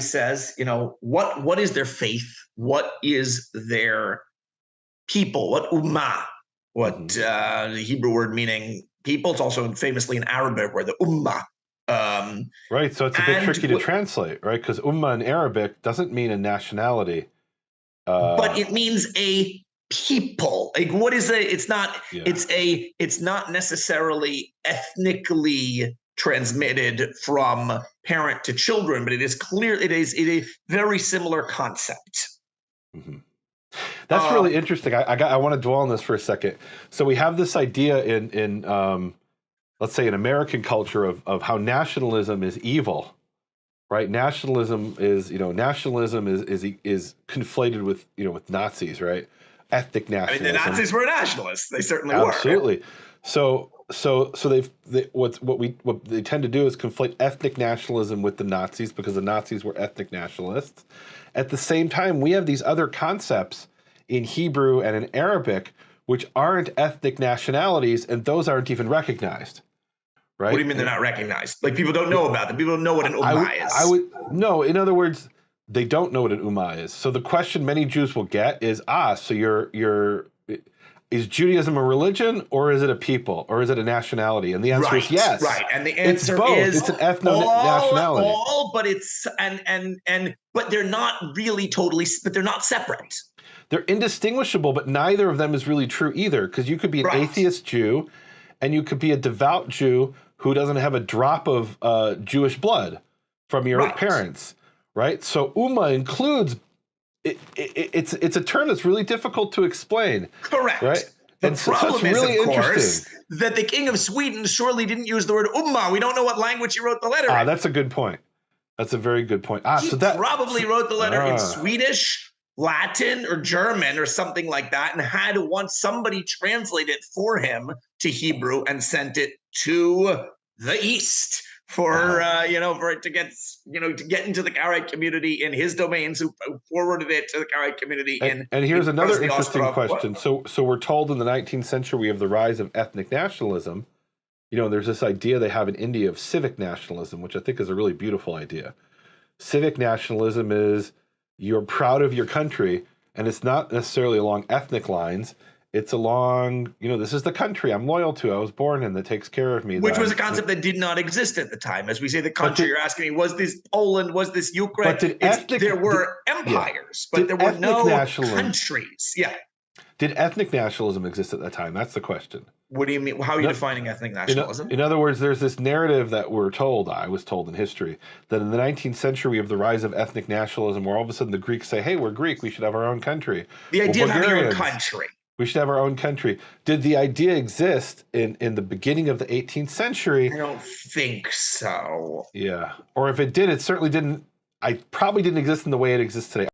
says, what is their faith? What is their people? What ummah? What the Hebrew word meaning people? It's also famously in Arabic where the ummah. Right, so it's a bit tricky to translate, right? Because ummah in Arabic doesn't mean a nationality. But it means a people. Like, what is it's not necessarily ethnically transmitted from parent to children, but it is a very similar concept. That's really interesting. I want to dwell on this for a second. So we have this idea in let's say in American culture of how nationalism is evil, right? Nationalism is conflated with with Nazis, right? Ethnic nationalism. I mean, the Nazis were nationalists. They certainly were. Absolutely. So what they tend to do is conflate ethnic nationalism with the Nazis because the Nazis were ethnic nationalists. At the same time, we have these other concepts in Hebrew and in Arabic which aren't ethnic nationalities, and those aren't even recognized. Right? What do you mean they're not recognized? Like, people don't know about them. People don't know what an ummah is. No, in other words, they don't know what an ummah is. So the question many Jews will get is, so is Judaism a religion, or is it a people, or is it a nationality? And the answer is yes. Right, and the answer is it's an ethno-nationality. But they're not really but they're not separate. They're indistinguishable, but neither of them is really true either, because you could be an atheist Jew, and you could be a devout Jew who doesn't have a drop of Jewish blood from your parents, right? So ummah includes, it's a term that's really difficult to explain. Correct. Right? The problem is, of course, that the king of Sweden surely didn't use the word ummah. We don't know what language he wrote the letter in. That's a good point. That's a very good point. He probably wrote the letter in Swedish, Latin, or German or something like that, and had somebody translate it for him to Hebrew and sent it to the East for it to get into the Karaite community in his domains, who forwarded it to the Karaite community. And here's another interesting question. So we're told in the 19th century we have the rise of ethnic nationalism. There's this idea they have in India of civic nationalism, which I think is a really beautiful idea. Civic nationalism is you're proud of your country, and it's not necessarily along ethnic lines. It's along, this is the country I'm loyal to, I was born in, that takes care of me. Which was a concept that did not exist at the time. As we say, the country, you're asking me, was this Poland, was this Ukraine? There were empires, but there were no countries. Yeah. Did ethnic nationalism exist at that time? That's the question. What do you mean? How are you defining ethnic nationalism? In other words, there's this narrative that I was told in history, that in the 19th century we have the rise of ethnic nationalism, where all of a sudden the Greeks say, hey, we're Greek, we should have our own country. The idea of having your own country. We should have our own country. Did the idea exist in the beginning of the 18th century? I don't think so. Yeah. Or if it did, it certainly didn't. I probably didn't exist in the way it exists today.